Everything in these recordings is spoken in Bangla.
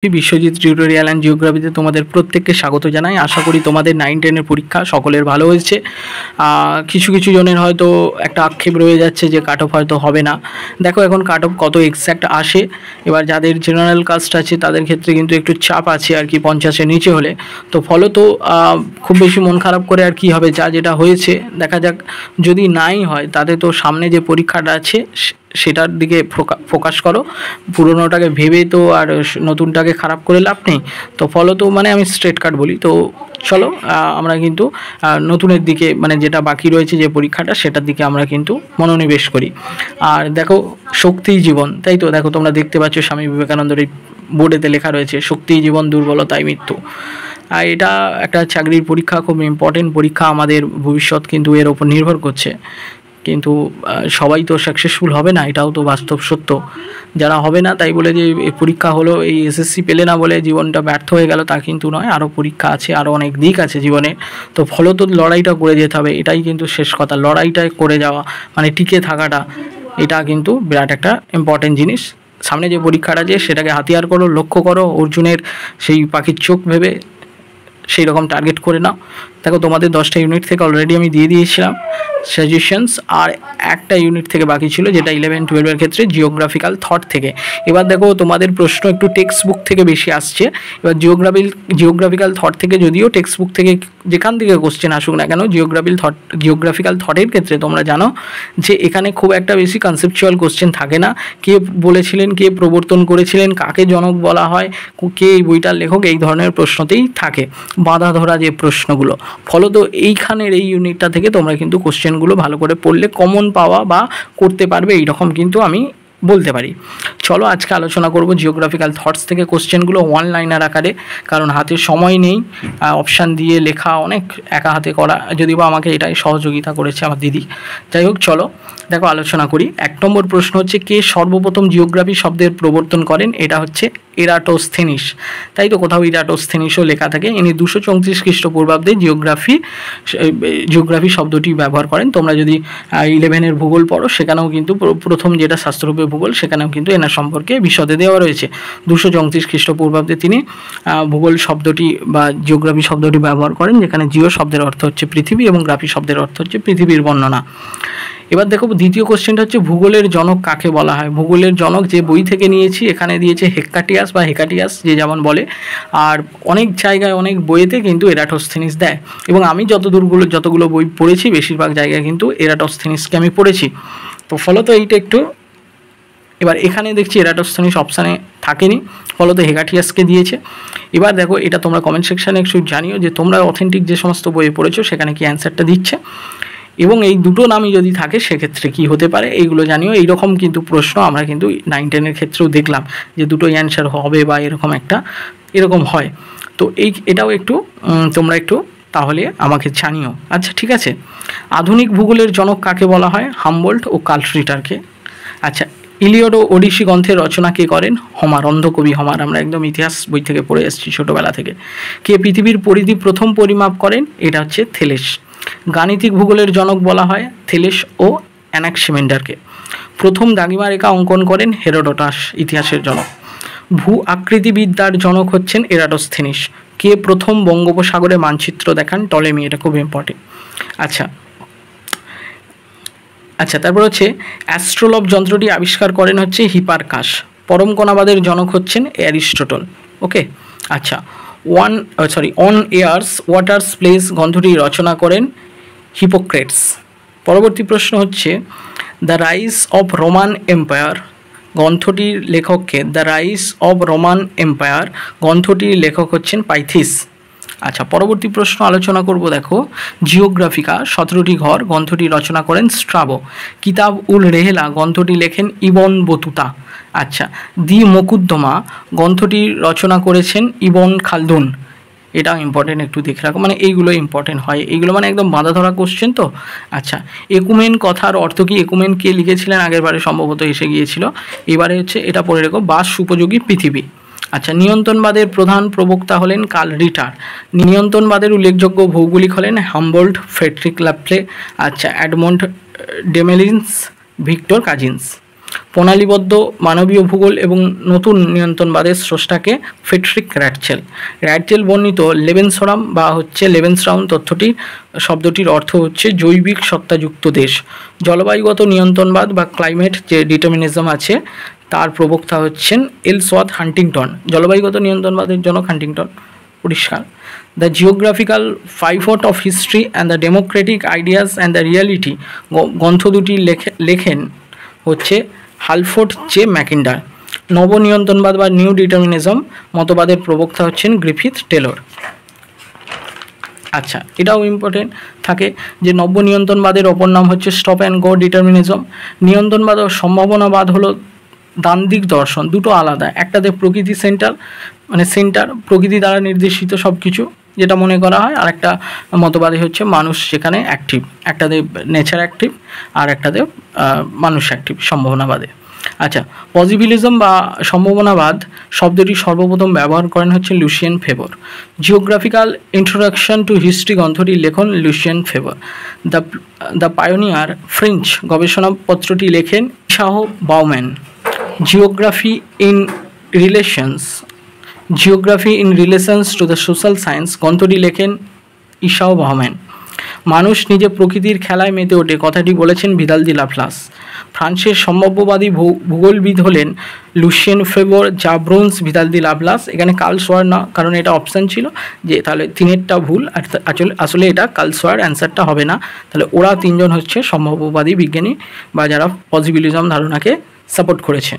বিশ্বজিৎ টিউটোরিয়াল অ্যান্ড জিওগ্রাফিতে তোমাদের প্রত্যেককে স্বাগত জানাই। আশা করি তোমাদের 9-10 পরীক্ষা সকলের ভালো হয়েছে। কিছু কিছু জনের হয়তো একটা আক্ষেপ রয়ে যাচ্ছে যে কাট অফ হয়তো হবে না। দেখো এখন কাট অফ কত এক্স্যাক্ট আসে। এবার যাদের জেনারেল কাস্ট আছে তাদের ক্ষেত্রে কিন্তু একটু চাপ আছে আর কি, 50-এর নিচে হলে। তো ফলত খুব বেশি মন খারাপ করে আর কি হবে, যা যেটা হয়েছে দেখা যাক। যদি নাই হয় তাদের তো সামনে যে পরীক্ষাটা আছে সেটার দিকে ফোকাস করো। পুরোনোটাকে ভেবে তো আর নতুনটাকে খারাপ করে লাভ নেই। তো ফলত মানে আমি স্ট্রেট কাট বলি। তো চলো আমরা কিন্তু নতুনের দিকে, মানে যেটা বাকি রয়েছে যে পরীক্ষাটা, সেটার দিকে আমরা কিন্তু মনোনিবেশ করি। আর দেখো শক্তিই জীবন, তাই তো? দেখো তোমরা দেখতে পাচ্ছ স্বামী বিবেকানন্দের এই বোর্ডেতে লেখা রয়েছে শক্তিই জীবন, দুর্বলতাই মৃত্যু। আর এটা একটা চাকরির পরীক্ষা, খুব ইম্পর্টেন্ট পরীক্ষা। আমাদের ভবিষ্যৎ কিন্তু এর ওপর নির্ভর করছে। কিন্তু সবাই তো সাকসেসফুল হবে না, এটাও তো বাস্তব সত্য। যারা হবে না তাই বলে যে এই পরীক্ষা হলো, এই এসএসসি পেলে না বলে জীবনটা ব্যর্থ হয়ে গেল তা কিন্তু নয়। আরও পরীক্ষা আছে, আরও অনেক দিক আছে জীবনে। তো ফলত লড়াইটা করে যেতে হবে, এটাই কিন্তু শেষ কথা। লড়াইটাই করে যাওয়া মানে টিকে থাকাটা, এটা কিন্তু বিরাট একটা ইম্পর্টেন্ট জিনিস। সামনে যে পরীক্ষাটা আছে সেটাকে হাতিয়ার করো, লক্ষ্য করো, অর্জুনের সেই পাখির চোখ ভেবে সেই রকম টার্গেট করে নাও। দেখো তোমাদের 10টা ইউনিট থেকে অলরেডি আমি দিয়ে দিয়েছিলাম সাজেশনস, আর একটা ইউনিট থেকে বাকি ছিল, যেটা 11-12-এর ক্ষেত্রে জিওগ্রাফিক্যাল থট থেকে। এবার দেখো তোমাদের প্রশ্ন একটু টেক্সট বুক থেকে বেশি আসছে। এবার জিওগ্রাফিক্যাল থট থেকে, যদিও টেক্সট বুক থেকে যেখান থেকে কোশ্চেন আসুক না কেন, জিওগ্রাফিক্যাল থটের ক্ষেত্রে তোমরা জানো যে এখানে খুব একটা বেশি কনসেপচুয়াল কোশ্চেন থাকে না। কে বলেছিলেন, কে প্রবর্তন করেছিলেন, কাকে জনক বলা হয়, কে এই বইটার লেখক, এই ধরনের প্রশ্নতেই থাকে বাঁধা ধরা যে প্রশ্নগুলো। ফলত এইখানের এই ইউনিটটা থেকে তোমরা কিন্তু কোশ্চেনগুলো ভালো করে পড়লে কমন পাওয়া বা করতে পারবে, এইরকম কিন্তু আমি বলতে পারি। চলো আজকে আলোচনা করব জিওগ্রাফিক্যাল থটস থেকে কোশ্চেনগুলো ওয়ান লাইনার আকারে, কারণ হাতে সময় নেই অপশান দিয়ে লেখা, অনেক একা হাতে করা, যদিও বা আমাকে এটাই সহযোগিতা করেছে আমার দিদি। যাই হোক চলো দেখো আলোচনা করি। 1 নম্বর প্রশ্ন হচ্ছে, কে সর্বপ্রথম জিওগ্রাফি শব্দের প্রবর্তন করেন? এটা হচ্ছে এরাটোস্থেনিস। তাই তো, কোথাও এরাটোস্থেনিসও লেখা থাকে। ইনি 234 খ্রিস্টপূর্বাব্দে জিওগ্রাফি শব্দটি ব্যবহার করেন। তোমরা যদি 11-এর ভূগোল পড়ো সেখানেও কিন্তু প্রথম যেটা শাস্ত্ররূপে ভূগোল, সেখানেও কিন্তু এনার সম্পর্কে বিশদে দেওয়া রয়েছে। 234 খ্রিস্টপূর্বাব্দে তিনি ভূগোল শব্দটি বা জিওগ্রাফি শব্দটি ব্যবহার করেন, যেখানে জিও শব্দের অর্থ হচ্ছে পৃথিবী এবং গ্রাফি শব্দের অর্থ হচ্ছে পৃথিবীর বর্ণনা। এবার দেখো দ্বিতীয় কোশ্চেনটা হচ্ছে, ভূগোলের জনক কাকে বলা হয়? ভূগোলের জনক যে বই থেকে নিয়েছি, এখানে দিয়েছে হেক্কাটিয়াস বা হেকাটিয়াস, যে যেমন বলে। আর অনেক জায়গায় অনেক বইয়েতে কিন্তু এরাটোস্থেনিস দেয়, এবং আমি যতগুলো বই পড়েছি বেশিরভাগ জায়গায় কিন্তু এরাটোস্থেনিসকে আমি পড়েছি। তো ফলত এইটা একটু, এবার এখানে দেখছি এরাটোস্থেনিস অপশানে থাকেনি, ফলত হেকাটিয়াসকে দিয়েছে। এবার দেখো এটা তোমরা কমেন্ট সেকশানে একটু জানিও যে তোমরা অথেন্টিক যে সমস্ত বইয়ে পড়েছো সেখানে কি অ্যান্সারটা দিচ্ছে, এবং এই দুটো নামই যদি থাকে সেক্ষেত্রে কি হতে পারে এইগুলো জানিও। এইরকম কিন্তু প্রশ্ন আমরা কিন্তু 9-10-এর ক্ষেত্রেও দেখলাম যে দুটোই অ্যান্সার হবে বা এরকম হয়। তো এটাও একটু তোমরা একটু তাহলে আমাকে জানিও। আচ্ছা ঠিক আছে। আধুনিক ভূগোলের জনক কাকে বলা হয়? হামবোল্ট ও কার্ল রিটারকে। আচ্ছা, ইলিয়ড ও ওডিসি গ্রন্থের রচনা কে করেন? হোমার, অন্ধকবি হোমার। আমরা একদম ইতিহাস বই থেকে পড়ে এসেছি ছোটোবেলা থেকে। কে পৃথিবীর পরিধি প্রথম পরিমাপ করেন? এটা হচ্ছে থেলেস। গাণিতিক ভূগোলের জনক বলা হয় থেলেস ও অ্যানাক্সিমেন্ডারকে। প্রথম দাগিমা রেখা অঙ্কন করেন হেরোডোটাস, ইতিহাসের জনক। ভূ আকৃতিবিদ্যার জনক হচ্ছেন এরাটোস্থেনিস। কে প্রথম বঙ্গোপসাগরে মানচিত্র দেখান? টলেমি। এটা খুব ইম্পর্টেন্ট। আচ্ছা তারপর হচ্ছে, অ্যাস্ট্রোলব যন্ত্রটি আবিষ্কার করেন হচ্ছে হিপারকাস। পরম কণাবাদের জনক হচ্ছেন অ্যারিস্টটল। ওকে। আচ্ছা, অন এয়ার্স ওয়াটার্স প্লেস গ্রন্থটি রচনা করেন হিপোক্রেটস। পরবর্তী প্রশ্ন হচ্ছে, the rise of Roman empire গ্রন্থটির লেখককে? The rise of Roman empire গ্রন্থটির লেখক হচ্ছেন পাইথিস। আচ্ছা পরবর্তী প্রশ্ন আলোচনা করব। দেখো, জিওগ্রাফিকা 17টি ঘর গ্রন্থটি রচনা করেন স্ট্রাবো। কিতাব উল রেহেলা গ্রন্থটি লেখেন ইবন বতুতা। আচ্ছা, দি মকুদ্দমা গ্রন্থটি রচনা করেছেন ইবন খালদুন। এটাও ইম্পর্টেন্ট, একটু দেখে রাখো, মানে এইগুলো ইম্পর্টেন্ট হয়, এইগুলো মানে একদম বাঁধা ধরা কোশ্চেন তো। আচ্ছা, একুমেন কথার অর্থ কি? একুমেন কে লিখেছিলেন? আগের বারে সম্ভবত এসে গিয়েছিল, এবারে হচ্ছে এটা পড়ে রেখো, বাস উপযোগী পৃথিবী। আচ্ছা, নিয়ন্ত্রণবাদের প্রধান প্রবক্তা হলেন কার্ল রিটার। নিয়ন্ত্রণবাদের উল্লেখযোগ্য ভৌগোলিক হলেন হামবোল্ট, ফ্রেডরিক ল্যাপ্লে, আচ্ছা, এডমন্ড ডেমেলিন্স, ভিক্টর কাজিন্স। প্রণালীবদ্ধ মানবীয় ভূগোল এবং নতুন নিয়ন্ত্রণবাদের স্রষ্টাকে ফ্রেডরিক র্যাটচেল। র্যাটচেল বর্ণিত লেবেনসরাম বা হচ্ছে লেবেনসরাউম শব্দটির অর্থ হচ্ছে জৈবিক সত্তাযুক্ত দেশ। জলবায়ুগত নিয়ন্ত্রণবাদ বা ক্লাইমেট যে ডিটারমিনিজম আছে তার প্রবক্তা হচ্ছেন এলসওয়ার্থ হান্টিংটন। জলবায়ুগত নিয়ন্ত্রণবাদের জন্য হান্টিংটন পরিষ্কার। The geographical pivot of history and the Democratic ideas and the reality গ্রন্থ দুটি লেখেন হচ্ছে হালফোর্ড জে ম্যাকিন্ডার। নবনিয়ন্ত্রণবাদ বা নিউ ডিটারমিনিজম মতবাদের প্রবক্তা হচ্ছেন গ্রিফিথ টেলর। আচ্ছা, এটাও ইম্পর্টেন্ট থাকে যে নবনিয়ন্ত্রণবাদের অপর নাম হচ্ছে স্টপ অ্যান্ড গো ডিটারমিনিজম। নিয়ন্ত্রণবাদ ও সম্ভাবনাবাদ হলো দ্বান্দ্বিক দর্শন, দুটো আলাদা। একটাতে প্রকৃতি সেন্টার প্রকৃতি দ্বারা নির্দেশিত সব কিছু যেটা মনে করা হয়, আর একটা মতবাদে হচ্ছে মানুষ সেখানে অ্যাক্টিভ। একটাতে নেচার অ্যাক্টিভ আর একটাতে মানুষ অ্যাক্টিভ সম্ভাবনাবাদে। আচ্ছা, পজিটিভিজম বা সম্ভাবনাবাদ শব্দটি সর্বপ্রথম ব্যবহার করেন হচ্ছে Lucien Febvre. Geographical introduction to history গ্রন্থটির লেখন Lucien Febvre. The pioneer French গবেষণাপত্রটি লেখেন শাহ Bowman. Geography in relations to the social science গ্রন্থটি লেখেন ইশাও বাউম্যান। মানুষ নিজে প্রকৃতির খেলায় মেতে ওঠে কথাটি বলেছেন ভিদাল দি লাপ্লাস। ফ্রান্সের সম্ভাব্যবাদী ভূগোলবিদ হলেন লুসিয়ান ফেভর, জাব্রোন্স, ভিদাল দি লাপ্লাস। এখানে কার্ল সোয়ার না, কারণ এটা অপশান ছিল যে তাহলে তিনেরটা ভুল, আর আসলে এটা কার্ল সোয়ার অ্যান্সারটা হবে না। তাহলে ওরা তিনজন হচ্ছে সম্ভাব্যবাদী বিজ্ঞানী বা যারা পজিটিভিজম ধারণাকে সাপোর্ট করেছে।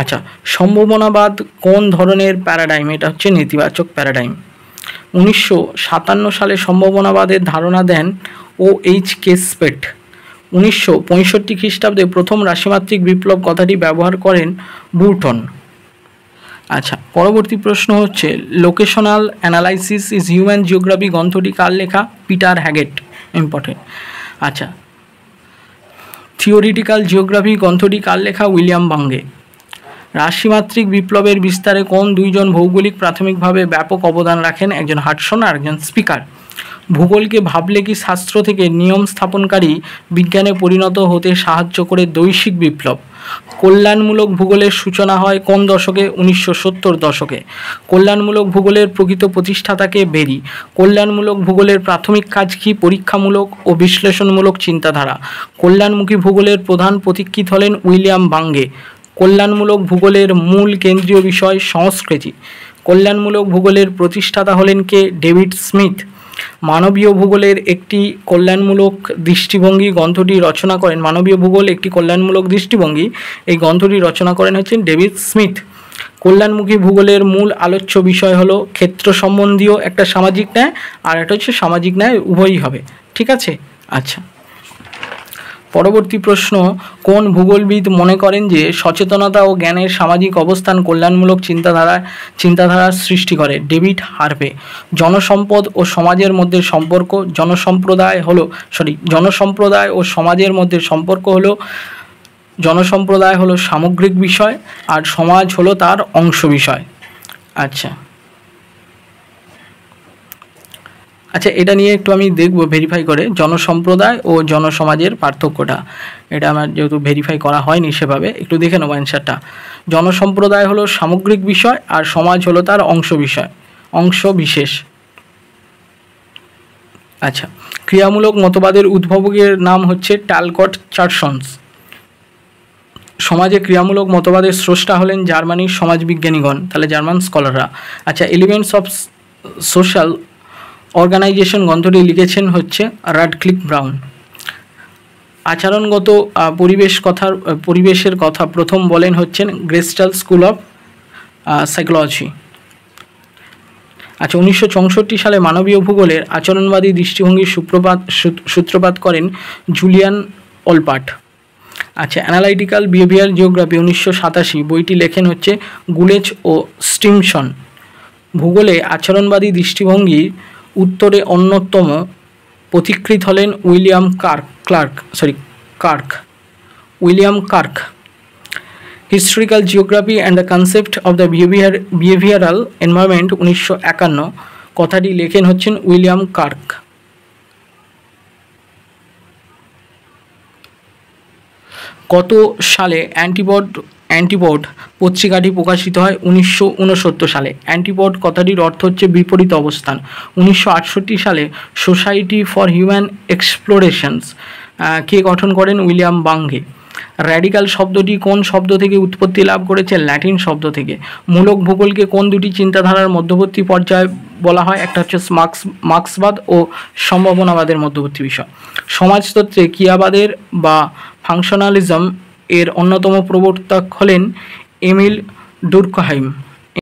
আচ্ছা, সম্ভাবনাবাদ কোন ধরনের প্যারাডাইম? এটা হচ্ছে নেতিবাচক প্যারাডাইম। 1957 সালে সম্ভাবনাবাদের ধারণা দেন OH.K. স্পেট। 1965 খ্রিস্টাব্দে প্রথম রাশিমাত্রিক বিপ্লব কথাটি ব্যবহার করেন বুরটন। আচ্ছা, পরবর্তী প্রশ্ন হচ্ছে locational analysis is human geography গ্রন্থটি কার লেখা? পিটার হ্যাগেট। ইম্পর্টেন্ট। আচ্ছা, থিওরিটিক্যাল জিওগ্রাফি গ্রন্থটি কার লেখা? উইলিয়াম বাঙ্গে। রাশিমাত্রিক বিপ্লবের বিস্তারে কোন দুইজন ভৌগোলিক প্রাথমিকভাবে ব্যাপক অবদান রাখেন? একজন হাডসন আর একজন স্পিকার। ভূগোলকে ভাবলে কি শাস্ত্র থেকে নিয়ম স্থাপনকারী বিজ্ঞানে পরিণত হতে সাহায্য করে বৈশ্বিক বিপ্লব? কল্যাণমূলক ভূগোলের সূচনা হয় কোন দশকে? 1970 দশকে। কল্যাণমূলক ভূগোলের প্রকৃত প্রতিষ্ঠাতাকে বেরি। কল্যাণমূলক ভূগোলের প্রাথমিক কাজ কি? পরীক্ষামূলক ও বিশ্লেষণমূলক চিন্তাধারা। কল্যাণমুখী ভূগোলের প্রধান পথিকৃৎ হলেন উইলিয়াম বাঙ্গে। কল্যাণমূলক ভূগোলের মূল কেন্দ্রীয় বিষয় সংস্কৃতি। কল্যাণমূলক ভূগোলের প্রতিষ্ঠাতা হলেন কে? David Smith. মানবীয় ভূগোলের একটি কল্যাণমূলক দৃষ্টিভঙ্গি গ্রন্থটি রচনা করেন। মানবীয় ভূগোল একটি কল্যাণমূলক দৃষ্টিভঙ্গি, এই গ্রন্থটি রচনা করেন হচ্ছেন ডেভিড স্মিথ। কল্যাণমুখী ভূগোলের মূল আলোচ্য বিষয় হলো ক্ষেত্র সম্বন্ধীয় একটা সামাজিক ন্যায়, আর একটা হচ্ছে সামাজিক ন্যায়, উভয়ই হবে। ঠিক আছে। আচ্ছা, পরবর্তী প্রশ্ন, কোন ভূগোলবিদ মনে করেন যে সচেতনতা ও জ্ঞানের সামাজিক অবস্থান কল্যাণমূলক চিন্তাধারার সৃষ্টি করে? David Harvey. জনসম্পদ ও সমাজের মধ্যে সম্পর্ক। জনসম্প্রদায় ও সমাজের মধ্যে সম্পর্ক হলো, জনসম্প্রদায় হলো সামগ্রিক বিষয় আর সমাজ হলো তার অংশ বিষয়। আচ্ছা, এটা নিয়ে একটু আমি দেখব ভেরিফাই করে, জনসম্প্রদায় ও জনসমাজের পার্থক্যটা। এটা আমার যেহেতু ভেরিফাই করা হয়নি সেভাবে, একটু দেখে নেবো অ্যান্সারটা। জনসম্প্রদায় হলো সামগ্রিক বিষয় আর সমাজ হলো তার অংশ বিশেষ। আচ্ছা, ক্রিয়ামূলক মতবাদের উদ্ভাবকের নাম হচ্ছে ট্যালকট চার্সন্স। সমাজে ক্রিয়ামূলক মতবাদের স্রষ্টা হলেন জার্মানির সমাজবিজ্ঞানীগণ, তাহলে জার্মান স্কলাররা। আচ্ছা, এলিমেন্টস অফ সোশ্যাল অর্গানাইজেশন গ্রন্থটি লিখেছেন হচ্ছে রাডক্লিফ ব্রাউন। আচরণগত পরিবেশের কথা প্রথম বলেন হচ্ছেন গ্রেস্টাল স্কুল অফ সাইকোলজি। আচ্ছা, 1964 সালে মানবীয় ভূগোলের আচরণবাদী দৃষ্টিভঙ্গির সূত্রপাত করেন জুলিয়ান অলপার্ট। আচ্ছা, অ্যানালাইটিক্যাল বিহেভিয়ার জিওগ্রাফি 1987 বইটি লেখেন হচ্ছে গুলেচ ও স্টিমসন। ভূগোলে আচরণবাদী দৃষ্টিভঙ্গির উত্তরে অন্যতম পথিকৃৎ হলেন William Kirk. Historical geography and the concept of the behavioural environment 1951 কথাটি লেখেন হচ্ছেন উইলিয়াম কার্ক। কত সালে অ্যান্টিপড পত্রিকাটি প্রকাশিত হয়? 1969 সালে। অ্যান্টিপড কথাটির অর্থ হচ্ছে বিপরীত অবস্থান। 1968 সালে সোসাইটি ফর হিউম্যান এক্সপ্লোরেশনস কে গঠন করেন? উইলিয়াম বাঙ্গে। র্যাডিক্যাল শব্দটি কোন শব্দ থেকে উৎপত্তি লাভ করেছে? ল্যাটিন শব্দ থেকে। মূলক ভূগোলকে কোন দুটি চিন্তাধারার মধ্যবর্তী পর্যায়ে বলা হয়? একটা হচ্ছে মার্ক্সবাদ ও সম্ভাবনাবাদের মধ্যবর্তী বিষয়। সমাজতত্ত্বে ক্রিয়াবাদের বা ফাংশনালিজম এর অন্যতম প্রবর্তক হলেন এমিল ডুর্কহাইম।